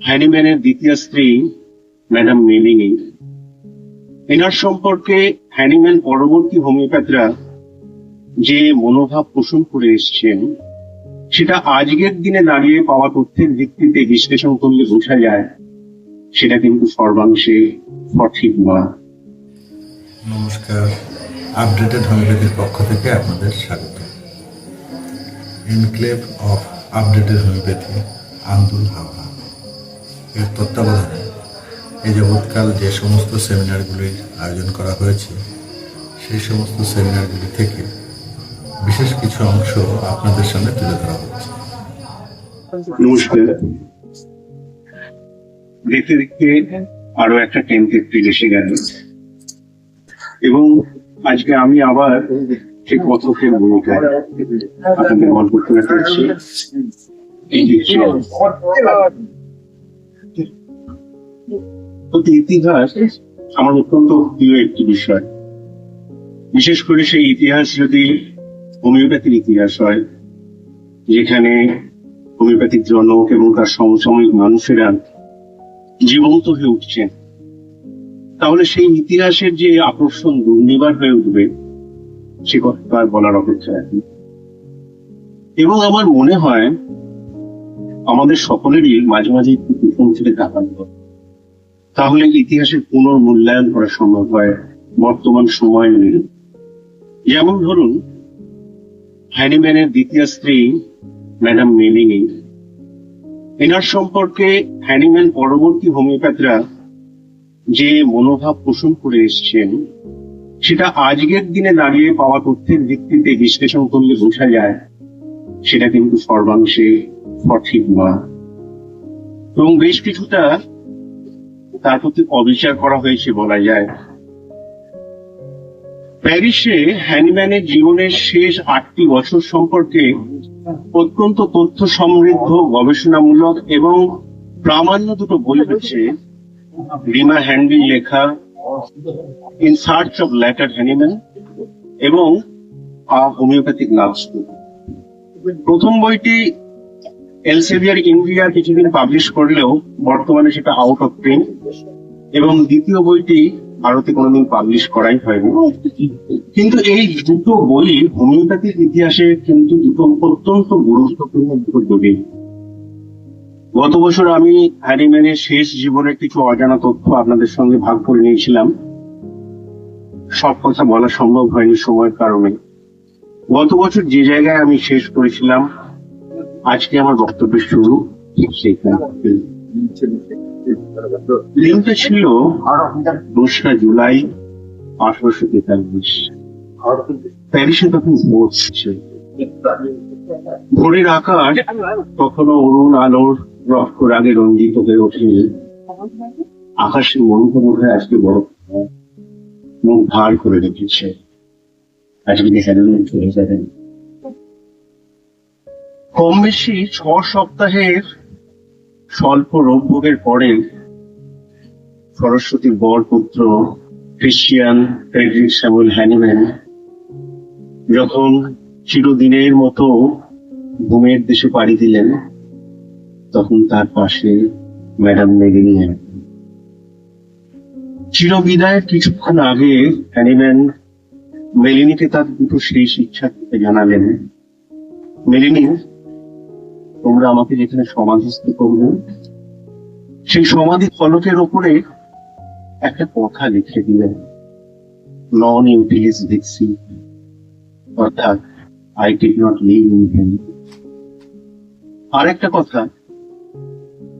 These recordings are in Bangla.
হ্যানিম্যানের দ্বিতীয় স্ত্রী ম্যাডাম মেলিনি। এনার সম্পর্কে হ্যানিম্যান পরবর্তী হোমিওপ্যাথরা যে মনোভাব পোষণ করে এসছেন সেটা আজকের দিনে দাঁড়িয়ে পাওয়া তথ্যের ভিত্তিতে বিশ্লেষণ করলে বোঝা যায় সেটা কিন্তু সর্বাংশে সঠিক নয়। নমস্কার, আপডেটেড হোমিওপ্যাথির পক্ষ থেকে আপনাদের স্বাগত। Enclave of updated homeopathy Andul Howrah এর তত্ত্বাবধানে এই যাবৎকাল যে সমস্ত সেমিনারগুলির আয়োজন করা হয়েছে সেই সমস্ত সেমিনারগুলি থেকে বিশেষ কিছু অংশ আপনাদের সামনে তুলে ধরা হচ্ছে। নমস্কার। দেখতে দেখতে আরো একটা 10th এপ্রিল এসে গেল এবং আজকে আমি আবার সেই কথকের ভূমিকায় আপনাদের গল্প তুলে ধরছি। ইতিহাস আমার অত্যন্ত প্রিয় একটি বিষয়, বিশেষ করে সেই ইতিহাস যদি হোমিওপ্যাথির ইতিহাস হয়, যেখানে হোমিওপ্যাথিক জনক এবং তার সমসাময়িক মানুষেরা জীবন্ত হয়ে উঠছেন, তাহলে সেই ইতিহাসের যে আকর্ষণ দুর্নিবার হয়ে উঠবে সে কথা আর বলার অপেক্ষা রাখি। এবং আমার মনে হয় আমাদের সকলেরই মাঝে মাঝে একটু পিছন ফিরে তাকানো, তাহলে ইতিহাসের পুনর্মূল্যায়ন করা সম্ভব হয় বর্তমান সময় নিয়ে। যেমন ধরুন, হ্যানিম্যানের দ্বিতীয় স্ত্রী ম্যাডাম মেলিনি। এনার সম্পর্কে হ্যানিম্যান পরবর্তী হোমিওপ্যাথরা যে মনোভাব পোষণ করে এসছেন সেটা আজকের দিনে দাঁড়িয়ে পাওয়া তথ্যের ভিত্তিতে বিশ্লেষণ করলে বোঝা যায় সেটা কিন্তু সর্বাংশে সঠিক নয় এবং বেশ কিছুটা তার প্রতি অবিচার করা হয়েছে বলা যায়। প্যারিসে হ্যানিম্যানের জীবনের শেষ 8টি বছর সম্পর্কে অত্যন্ত তথ্য সমৃদ্ধ, গবেষণামূলক এবং প্রামাণ্য দুটো বই হচ্ছে রিমা হ্যান্ডির লেখা in search of later Hahnemann এবং হোমিওপ্যাথিক লাভ স্টোরি। প্রথম বইটি এলসেভিয়ার ইন্ডিয়া কিছুদিন পাবলিশ করলেও বর্তমানে সেটা আউট অফ প্রিন্ট, এবং দ্বিতীয় বইটি ভারতে কোনোদিন পাবলিশ করাই হয়নি। কিন্তু এই দুটো বই হোমিওপ্যাথির ইতিহাসে কিন্তু দুটো অত্যন্ত গুরুত্বপূর্ণ দুটো বই। গত বছর আমি হ্যানিম্যানের শেষ জীবনের কিছু অজানা তথ্য আপনাদের সঙ্গে ভাগ করে নিয়েছিলাম। সব কথা বলা সম্ভব হয়নি সময়ের কারণে। গত বছর যে জায়গায় আমি শেষ করেছিলাম, আজকে আমার বক্তব্যের শুরু ঠিক সেইখানে। দিনটা ছিল 2রা জুলাই 1843। প্যারিসে তখন ভোর ছিল। ভোরের আকাশ কখনো অরুণ আলোর রক্তরাগে রঞ্জিত হয়ে ওঠেনি। আকাশের মনোরমা আজকে বড় মুখ ভার করে রেখেছে। আজকে দেখা চলে যাবেন। কম বেশি 6 সপ্তাহের স্বল্প রোগভোগের পরে সরস্বতীর বড় পুত্র ক্রিশ্চিয়ান ফ্রেডরিক স্যামুয়েল হ্যানিম্যান যখন চিরদিনের মতো ঘুমের দেশে পাড়ি দিলেন, তখন তার পাশে ম্যাডাম মেলিনি। চিরবিদায়ের কিছুক্ষণ আগে হ্যানিম্যান মেলিনিকে তার দুটো শেষ ইচ্ছা জানালেন। মেলিনি, তোমরা আমাকে যেখানে সমাধিস্থ করবে সেই সমাধি ফলকের ওপরে একটা কথা লিখে দিলেন, নন ইউটিলিস ভিক্সি, অর্থাৎ I did not live in vain. আর একটা কথা,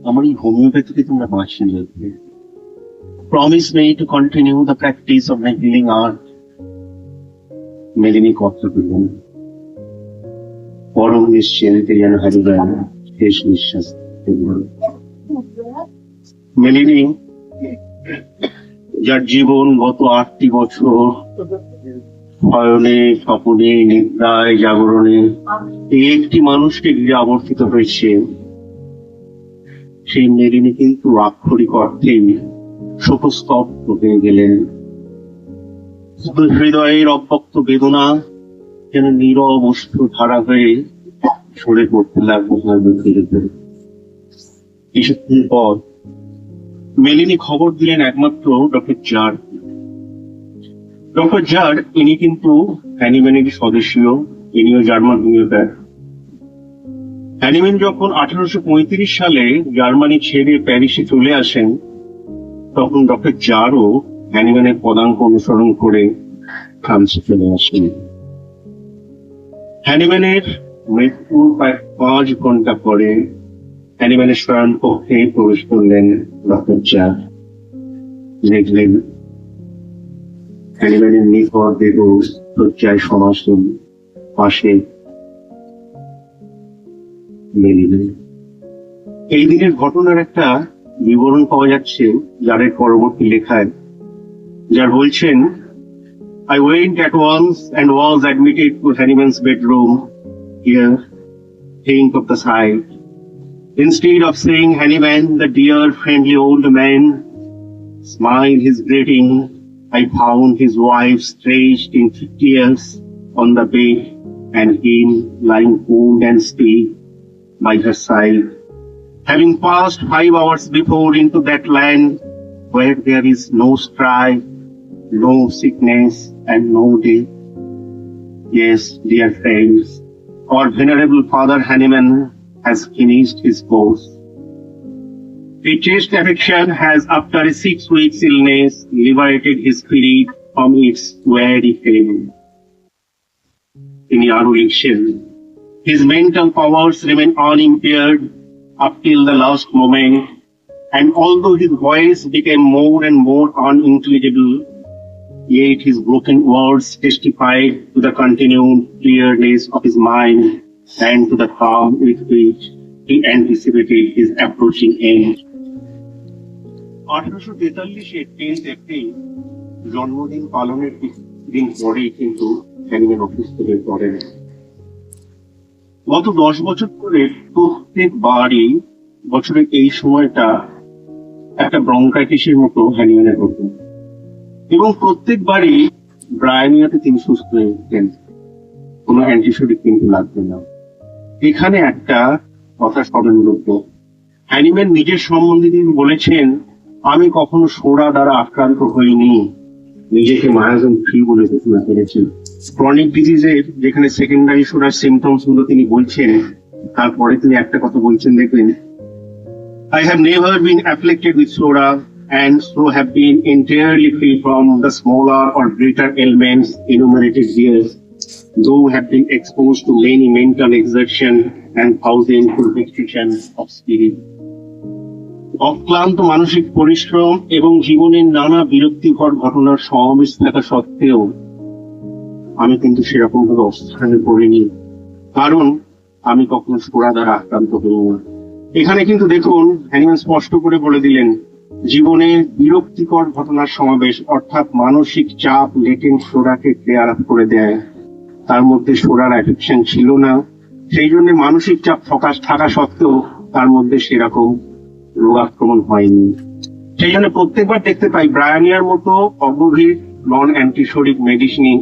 আমার এই হোমিওপ্যাথিকে তোমরা বাঁচিয়ে রাখবে। Promise me to continue the practice of my healing art. Melanie কথা বললেন। পরম নিশ্চিন্তে যেন হারিবেন শেষ নিঃশ্বাস। মেলিনি, যার জীবন গত 8টি বছর শয়নে, স্বপনে, নিদ্রায়, জাগরণে এই একটি মানুষকে ঘিরে আবর্তিত হয়েছে, সেই মেলিনি কিন্তু আক্ষরিক অর্থেই শোকস্তব্ধ হয়ে গেলেন। হৃদয়ের অব্যক্ত বেদনা যেন নীরব অশ্রু ধারা হয়ে সরে পড়তে লাগলো। কিছুক্ষণ পর মেলিনি খবর দিলেন একমাত্র ডক্টর জার। ডক্টর জার ইনি কিন্তু হ্যানিম্যানের স্বদেশীয়, ইনিও জার্মান হোমিওপ্যাথ। হ্যানিম্যান যখন 1835 সালে জার্মানি ছেড়ে প্যারিসে চলে আসেন, তখন ডক্টর জারও হ্যানিম্যানের পদাঙ্ক অনুসরণ করে ফ্রান্সে চলে আসেন। হ্যানিম্যানের মৃত্যুর প্রায় 5 ঘন্টা পরে হ্যানিম্যানের শয়ন কক্ষে প্রবেশ করলেন ডক্টর জার। দেখলেন হ্যানিম্যানের নিকট দেহ শয্যায় সমাসীন, পাশে মেলিনি। এই দিনের ঘটনার একটা বিবরণ পাওয়া যাচ্ছে যারের পরবর্তী লেখায়। যার বলছেন, I went at once and was admitted to Hanniman's bedroom. Here, think of the sight. Instead of seeing Hanniman, the dear, friendly old man, smile his greeting, I found his wife stretched in tears on the bed and him lying cold and still by her side. Having passed 5 hours before into that land where there is no strife, no sickness, and no death. Yes, dear friends, our venerable Father Hanneman has finished his course. A chest affection has, after a 6 weeks illness, liberated his spirit from its weary pain. In Yarulikshin, his mental powers remain unimpaired up till the last moment, and although his voice became more and more unintelligible, yet his broken words testified to the continued clearness of his mind and to the calm with which he anticipated his approaching end. 1843-এ 10th April জন্মদিন পালনের দিন পরেই কিন্তু হ্যানিম্যান অসুস্থ হয়ে পড়েন। গত 10 বছর ধরে প্রত্যেকবারই বছরের এই সময়টা একটা ব্রঙ্কাইটিসের মতো হ্যানিম্যানের হতো, এবং প্রত্যেকবারই ব্রায়ানিয়াতে তিনি সুস্থ হয়ে উঠতেন, কোনো অ্যান্টিসেপটিক কিন্তু লাগবে না। এখানে একটা কথা স্মরণযোগ্য, হ্যানিম্যান নিজের সম্বন্ধে তিনি বলেছেন, আমি কখনো সোডা দ্বারা আক্রান্ত হইনি, নিজেকে মায়াজন ফ্রি বলে ঘোষণা করেছেন। ক্রনিক ডিজিজের যেখানে সেকেন্ডারি সোডার সিমটমস গুলো তিনি বলছেন, তারপরে তিনি একটা কথা বলছেন, দেখবেন, I have never been afflicted with soda and so have been entirely free from the smaller or greater ailments enumerated here, though have been exposed to many mental exertion and thousandful vexation of spirit. অক্লান্ত মানসিক পরিশ্রম এবং জীবনের নানা বিরক্তিকর ঘটনার সমাবেশ থাকা সত্ত্বেও আমি কিন্তু সেরকম ভাবে অবস্থানে পড়িনি, কারণ আমি কখনো সোডা দ্বারা আক্রান্ত হইনি। এখানে কিন্তু দেখুন হ্যানিম্যান স্পষ্ট করে বলে দিলেন, জীবনের বিরক্তিকর ঘটনার সমাবেশ, অর্থাৎ মানসিক চাপ লেটেন্ট সোডাকে ক্লিয়ার আপ করে দেয়। তার মধ্যে সোডার অ্যাডিকশন ছিল না, সেই জন্য মানসিক চাপ থাকা সত্ত্বেও তার মধ্যে সেরকম রোগ আক্রমণ হয়নি। সেই জন্য প্রত্যেকবার দেখতে পাই ব্রায়ানিয়ার মতো অগভীর নন অ্যান্টিসোডিক মেডিসিনই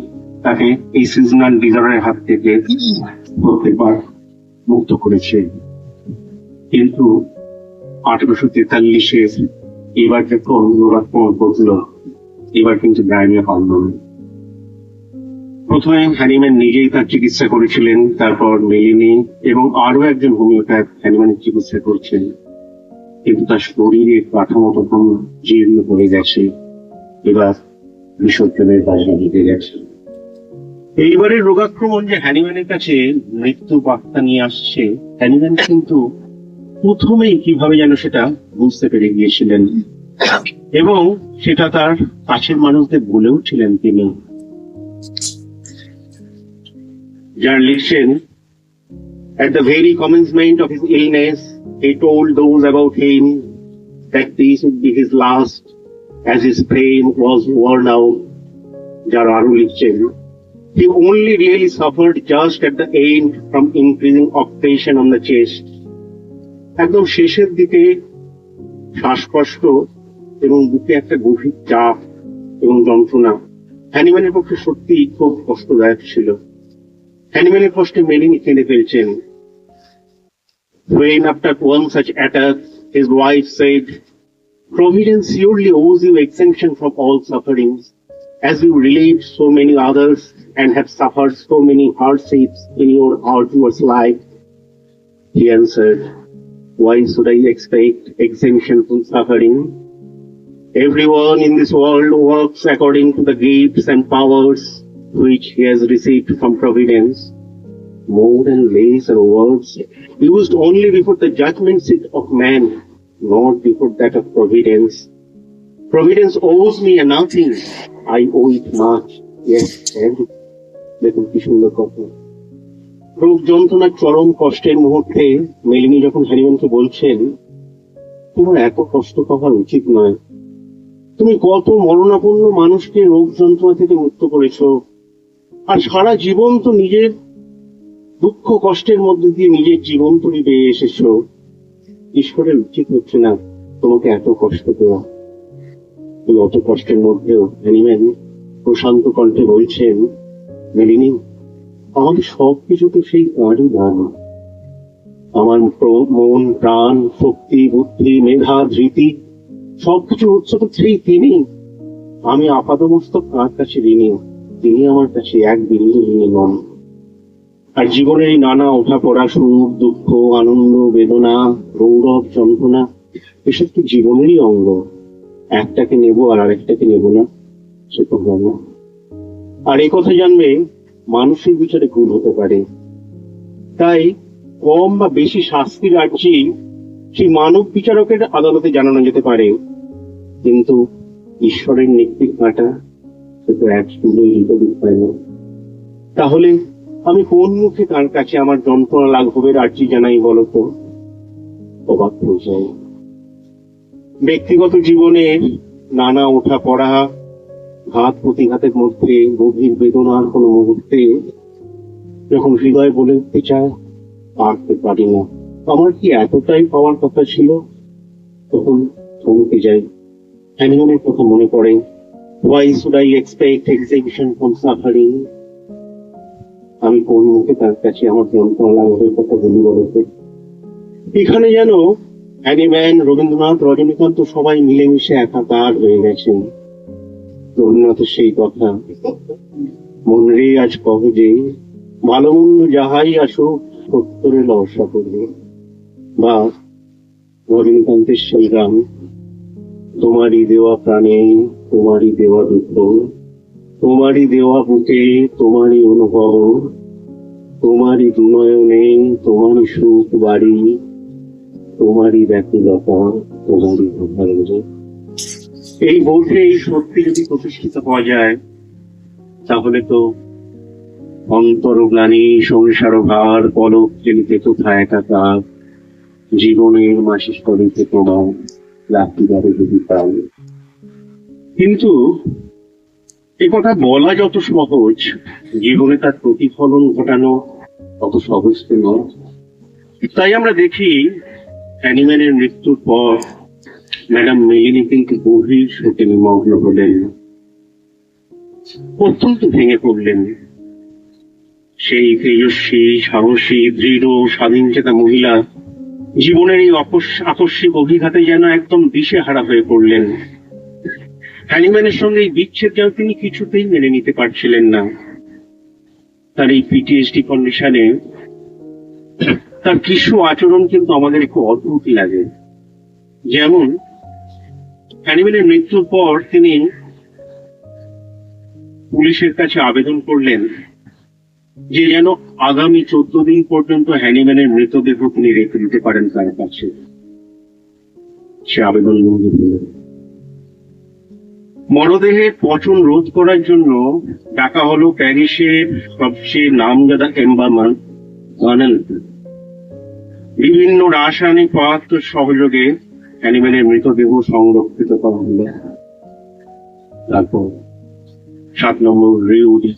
তাকে এই সিজনাল ডিজঅর্ডারের হাত থেকে প্রত্যেকবার মুক্ত করেছে। কিন্তু 1843-এ এবার যখন রোগ আক্রমণ করছিল, এবার কিন্তু ব্রায়ানিয়া পারল না। প্রথমে হ্যানিম্যান নিজেই তার চিকিৎসা করেছিলেন, তারপর মেলিনি এবং আরো একজন হোমিওপ্যাথ হ্যানিম্যানের চিকিৎসা করছেন, কিন্তু তার শরীরের কাঠামো তখন জীর্ণ হয়ে গেছে, এবার বিসর্জনের বাইরে নিতে গেছে। এইবারের রোগাক্রমণ যে হ্যানিম্যানের কাছে মৃত্যু বার্তা নিয়ে আসছে, হ্যানিম্যান কিন্তু প্রথমেই কিভাবে যেন সেটা বুঝতে পেরে গিয়েছিলেন এবং সেটা তার কাছের মানুষদের বলেও ছিলেন তিনি। যার লিখছেন, at the very commencement of his illness, he told those about him that this would be his last, as his frame was worn out. যার আরো লিখছেন, he only really suffered just at the end from increasing occupation on the chest. একদম শেষের দিকে শ্বাসকষ্ট এবং বুকে একটা গভীর চাপ এবং যন্ত্রণা হ্যানিম্যানের পক্ষে সত্যি খুব কষ্টদায়ক ছিল। হ্যানিম্যানের কষ্টে মেলিনি কেঁদে ফেলছেন। When after one such attack his wife said, "Providence surely owes you exemption from all sufferings, as you relieved so many others and have suffered so many hardships in your arduous life." He answered, "Why should I expect exemption from suffering? Everyone in this world works according to the gifts and powers which he has received from Providence. More and less are words used only before the judgment seat of man, not before that of Providence. Providence owes me nothing. I owe it much. Yes, everything." দেখুন কি সুন্দর কথা। রোগ যন্ত্রণার চরম কষ্টের মুহূর্তে মেলিনী যখন হ্যানিম্যানকে বলছেন, তোমার এত কষ্ট পাওয়ার উচিত নয়, তুমি কত মরণাপন্ন মানুষকে রোগ যন্ত্রণা থেকে মুক্ত করেছো, আর সারা জীবন তো নিজের দুঃখ কষ্টের মধ্যে দিয়ে নিজের জীবন তৈরি পেয়ে এসেছো, ঈশ্বরের উচিত হচ্ছে না তোমাকে এত কষ্ট দেওয়া। এই অত কষ্টের মধ্যেও হ্যানিম্যান প্রশান্ত কণ্ঠে বলছেন, মেলিনী, আমাদের সবকিছু তো সেই তাঁরই দান। আমার মন, প্রাণ, শক্তি, বুদ্ধি, মেধা, ধৃতি সবকিছু উৎস তো সেই তিনি। আমি আপাতমস্তক তাঁর কাছে ঋণী, তিনি আমার কাছে এক বিন্দু ঋণী নন। আর জীবনের এই নানা ওঠা পড়া, সুখ দুঃখ, আনন্দ বেদনা, গৌরব যন্ত্রণা, এসব কি জীবনেরই অঙ্গ। একটাকে নেব আর আরেকটাকে নেব না, সে তো হয় না। আর এই কথা জানবে মানুষের বিচারে ভুল হতে পারে, তাই কম বা বেশি শাস্তির আর্জি সেই মানব বিচারকের আদালতে জানানো যেতে পারে, কিন্তু ঈশ্বরের নেত্রীর কাঁটা সে তো এক চুলোই হিতবিদ পায় না। তাহলে আমি কোন মুখে তার কাছে আমার যন্ত্রণা লাঘবের আর্জি জানাই বলতো? অবাক হয়ে যায়। ব্যক্তিগত জীবনের নানা ওঠা পড়া, ঘাত প্রতিঘাতের মধ্যে গভীর বেদনার কোন মুহূর্তে যখন হৃদয় বলে উঠতে চায়, পারতে পারি না, আমার কি এতটাই পাওয়ার কথা ছিল, তখন থমকে যাই। হ্যানিম্যানের কথা মনে পড়ে, why should I expect exemption from suffering? আমি কোন মুখে তার কাছে আমার যন্ত্রণা লাঘবের কথা বলি বলতে? এখানে যেন হ্যানিম্যান, রবীন্দ্রনাথ, রজনীকান্ত সবাই মিলেমিশে একাকার হয়ে গেছেন। রবীন্দ্রনাথের সেই কথা, মন রে আজ কহ যে ভালো মন্দ যাহাই আসুক সত্তরে লসা করবে, বা রজনীকান্তের সেই গান, তোমারই দেওয়া প্রাণে তোমারই দেওয়া দুঃখ, তোমারই দেওয়া বুকে তোমারই অনুভব, তোমারই দুনয়নে তোমারই সুখ বাড়ি, তোমারই ব্যাকুলতা তোমারই ভালো। এই বোধে এই সত্যি যদি প্রতিষ্ঠিত পাওয়া যায়, তাহলে তো অন্তর্গ্লানি, সংসার ভার, পলক জেলিতে কোথায় একাকার, জীবনের মাসি স্তরিতে তোমার লাঠিবারে যদি পাই। কিন্তু এ কথা বলা যত সহজ, জীবনে তার প্রতিফলন ঘটানো তত সহজ তো নয়। তাই আমরা দেখি হ্যানিম্যানের মৃত্যুর পর ম্যাডাম মেলিনী কিন্তু গভীর শোকে নিমগ্ন হলেন, অত্যন্ত ভেঙে পড়লেন। সেই তেজস্বী, সাহসী, দৃঢ়, স্বাধীনচেতা মহিলা জীবনের এই আকস্মিক অভিঘাতে যেন একদম দিশেহারা হয়ে পড়লেন। হ্যানিম্যানের সঙ্গে এই বিচ্ছেদ যেন তিনি কিছুতেই মেনে নিতে পারছিলেন না। তার এই পিটিএসডি কন্ডিশনে তার কিছু আচরণ কিন্তু আমাদের একটু অদ্ভুত লাগে। যেমন হ্যানিম্যানের মৃত্যুর পর তিনি পুলিশের কাছে আবেদন করলেন যে যেন আগামী 14 দিন পর্যন্ত হ্যানিম্যানের মৃতদেহ তিনি রেখে দিতে পারেন তার কাছে। সে আবেদন মঞ্জুর হলেন। মরদেহের পচন রোধ করার জন্য ডাকা হলো প্যারিসের সবচেয়ে নামজাদা এম্বারম্যান গার্নেল। বিভিন্ন রাসায়নিক পদার্থের সহযোগে হ্যানিম্যানের মৃতদেহ সংরক্ষিত করা হলো। তারপর 7 নম্বর রিউডি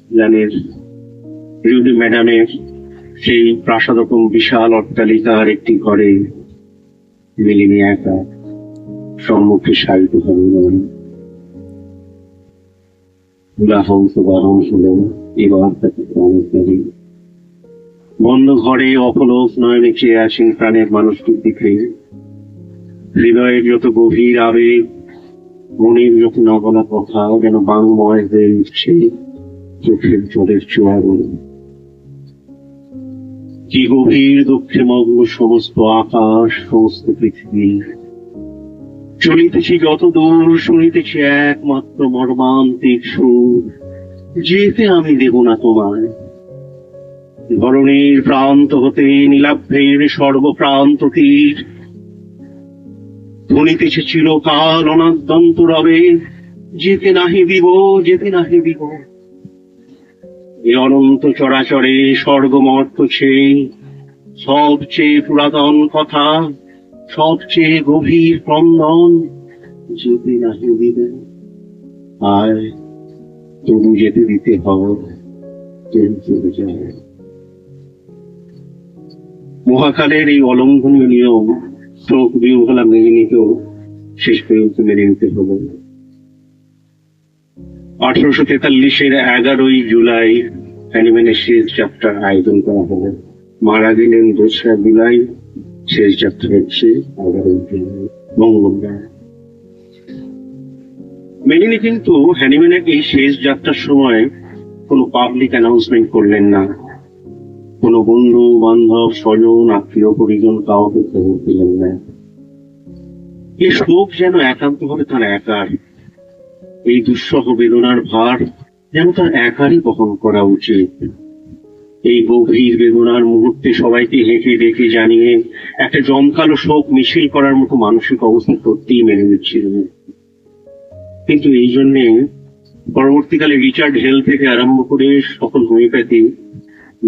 ম্যাডামের সেই প্রাসাদকম বিশাল অট্টালিকার একটি ঘরে মেলিনী একা সম্মুখে শায়িত হলেন। বারণ হলেন, এবার তাকে প্রাণী বন্ধ ঘরে অপলোক নয়নে চেয়ে আসেন প্রাণের মানুষটির দিকে। হৃদয়ের যত গভীর আবেগ, মনের যত নবলা কথা যেন বাংময় হয়ে উঠছে চোখের জলের চোয়ারে। কি গভীর দুঃখে মগ্ন সমস্ত আকাশ, সমস্ত পৃথিবী। চলিতেছি যত দূর, শুনিতেছি একমাত্র মর্মান্তিক সুর, যেতে আমি দেব না তোমায়। ধরণীর প্রান্ত হতে নীলাভের সর্বপ্রান্ত তীর, ধ্বনিতেছে চিরকাল অনাদ্যন্ত রবে, যেতে নাহি দিব, যেতে নাহি দিব। এ অনন্ত চরাচরে স্বর্গমর্ত ছেয়ে সবচেয়ে পুরাতন কথা, সবচেয়ে গভীর ক্রন্দন, যেতে নাহি দিবে। আর তবু যেতে দিতে হবে, কেউ চলে যায়। মহাকালের এই অলঙ্ঘনীয় নিয়ম শোক বিহ্বলা মেদিনীকেও শেষ পর্যন্ত মেনে নিতে হবে। 1843-এর 11ই জুলাই হ্যানিম্যানের শেষ যাত্রার আয়োজন করা হলো। মারা গেলেন 2রা জুলাই, শেষ যাত্রা হচ্ছে 11ই জুলাই, মঙ্গলবার। মেলিনি কিন্তু হ্যানিম্যানের এই শেষ যাত্রার সময় কোনো পাবলিক অ্যানাউন্সমেন্ট করলেন না। কোনো বন্ধু বান্ধব স্বজন আত্মীয় পরিজন কাউকে খবর দিলেন না। এই শোক যেন একান্তভাবে তার একার। এই দুঃসহ বেদনার ভার যেন তার একারই বহন করা উচিত। এই গভীর বেদনার মুহূর্তে সবাইকে হেঁকে ডেকে জানিয়ে একটা জমকালো শোক মিছিল করার মতো মানসিক অবস্থা সত্যিই মেনে নিচ্ছিলেন। কিন্তু এই জন্যে পরবর্তীকালে রিচার্ড হেল থেকে আরম্ভ করে সকল হোমিওপ্যাথি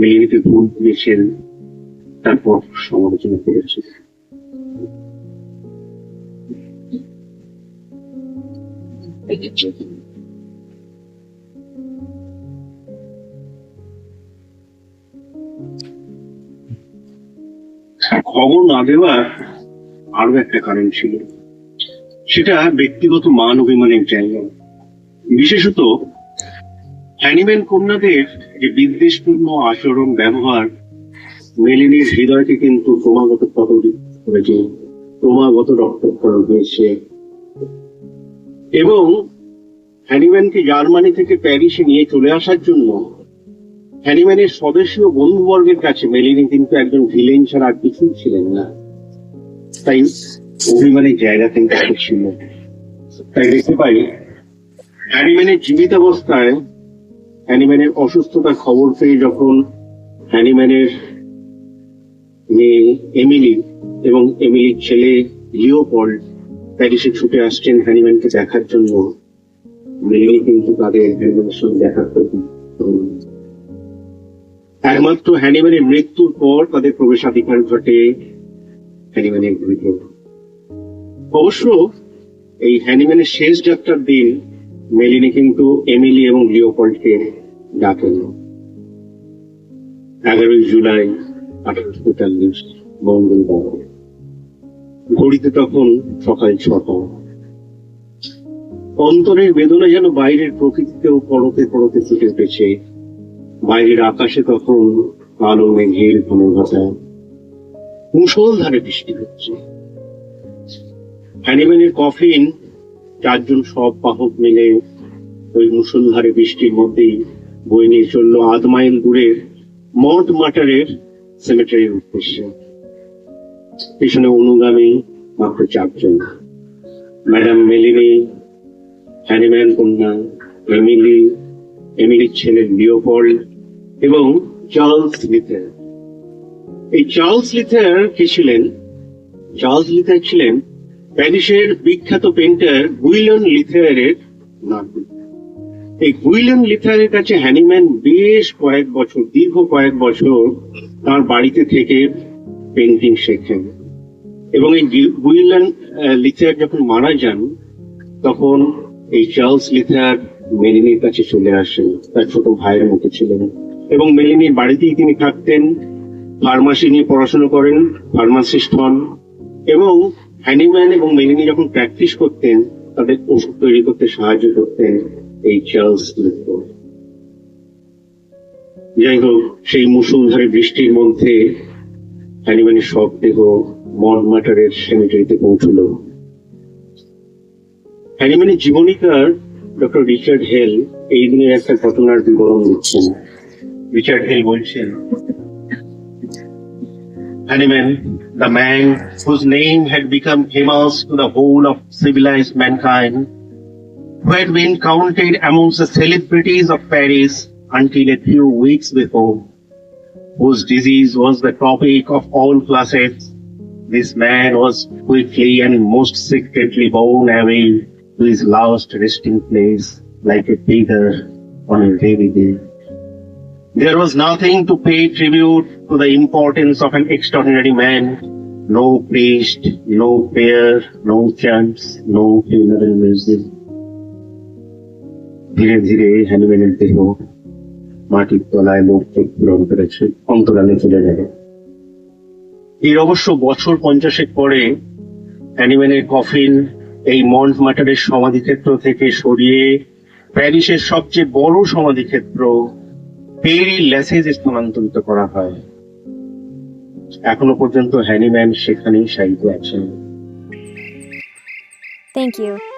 মেলিনিকে ভুল দিয়েছেন, তারপর সমালোচনা করেছে। খবর না দেওয়ার আরো একটা কারণ ছিল, সেটা ব্যক্তিগত মান অভিমানের জায়গা। বিশেষত হ্যানিম্যান কন্যাদের যে বিদ্বেষপূর্ণ আচরণ ব্যবহার মেলিনির হৃদয়কে কিন্তু ক্রমাগত প্রভাবিত করেছে, ক্রমাগত রক্তক্ষরণ হয়েছে। এবং হ্যানিম্যানকে জার্মানি থেকে প্যারিসে নিয়ে চলে আসার জন্য হ্যানিম্যানের স্বদেশীয় বন্ধুবর্গের কাছে মেলিনি কিন্তু একজন ভিলেন ছাড়া আর কিছুই ছিলেন না। তাই অভিমানের জায়গা কিন্তু ছিল। তাই দেখতে পাই হ্যানিম্যানের জীবিতাবস্থায় হ্যানিম্যানের অসুস্থতার খবর পেয়ে যখন হ্যানিম্যানের মেয়ে এমিলি এবং এমিলির ছেলে লিওপল্ড প্যারিসে ছুটে আসছেন হ্যানিম্যানকে দেখার জন্য, মেলিনি কিন্তু তাদের হ্যানিম্যানের সঙ্গে দেখা করবেন। একমাত্র হ্যানিম্যানের মৃত্যুর পর তাদের প্রবেশাধিকার ঘটে হ্যানিম্যানের গৃহে। অবশ্য এই হ্যানিম্যানের শেষ যাত্রার দিন মেলিনি কিন্তু এমিলি এবং লিওপল্ডকে ডাকেন। 11ই জুলাই 1843 মঙ্গলবার। ঘড়িতে তখন সকাল 6টা। অন্তরের বেদনা যেন বাইরের প্রকৃতিতেও পড়তে পড়তে ফুটে উঠেছে। বাইরের আকাশে তখন কালো মেঘের ঘনঘটা, মুষলধারে বৃষ্টি হচ্ছে। হ্যানিম্যানের কফিন 4 জন সব বাহক মিলে ওই মুষলধারে বৃষ্টির মধ্যেই বয়ে নিয়ে চললো 8 মাইল দূরের মন্ট মার্টারের সেমেটারির উদ্দেশ্যে। পিছনে অনুগামী মাত্র 4 জন, ম্যাডাম মেলিনি, হ্যানিম্যান কন্যা এমিলি, এমিলির ছেলে লিওপল্ড এবং চার্লস লিথার। এই চার্লস লিথার কে ছিলেন? চার্লস লিথার ছিলেন প্যারিসের বিখ্যাত পেন্টার গুইলন লিথারের নাতি। এই গুইলন লিথারের কাছে হ্যানিম্যান বেশ কয়েক বছর, দীর্ঘ কয়েক বছর তার বাড়িতে থেকে পেন্টিং শেখেন। এবং এই গুইলন লিথার যখন মারা যান তখন এই চার্লস লিথার মেলিনির কাছে চলে আসেন, তার ছোট ভাইয়ের মতো ছিলেন। এবং মেলিনির বাড়িতেই তিনি থাকতেন, ফার্মাসি নিয়ে পড়াশোনা করেন, ফার্মাসিস্ট হন। এবং হ্যানিম্যান এবং মেলিনি যখন প্র্যাকটিস করতেন তাদের ওষুধ তৈরি করতে সাহায্য করতেন এই চার্লস লিথার। যাই হোক, সেই মুষলধারে বৃষ্টির মধ্যে হ্যানিম্যানের সব দেহ মন্টমার্টারের সেমিটারিতে পৌঁছল। হ্যানিম্যানের জীবনীকার ডক্টর রিচার্ড হেল এই দিনের একটা ঘটনার বিবরণ দিচ্ছেন। রিচার্ড হেল বলছেন, Hahnemann, the man whose name had become famous to the whole of civilized mankind, who had been counted amongst the celebrities of Paris until a few weeks before, whose disease was the topic of all classes, this man was quickly and most secretly borne away to his last resting place like a beggar on a weary day. There was nothing to pay tribute to the importance of an extraordinary man. No priest, no prayer, no chants, no funeral music. ধীরে ধীরে হ্যানিম্যানের দেহ মাটির তলায় মুখ পূরণ করেছে, অন্তরালে চলে গেল। এর অবশ্য বছর 50 পরে হ্যানিম্যানের কফিন এই মন্টমার্টারের সমাধিক্ষেত্র থেকে সরিয়ে প্যারিসের সবচেয়ে বড় সমাধিক্ষেত্র পেরি ল্যাসেজে স্থানান্তরিত করা হয়। এখনো পর্যন্ত হ্যানিম্যান সেখানেই শায়িত আছেন। Thank you.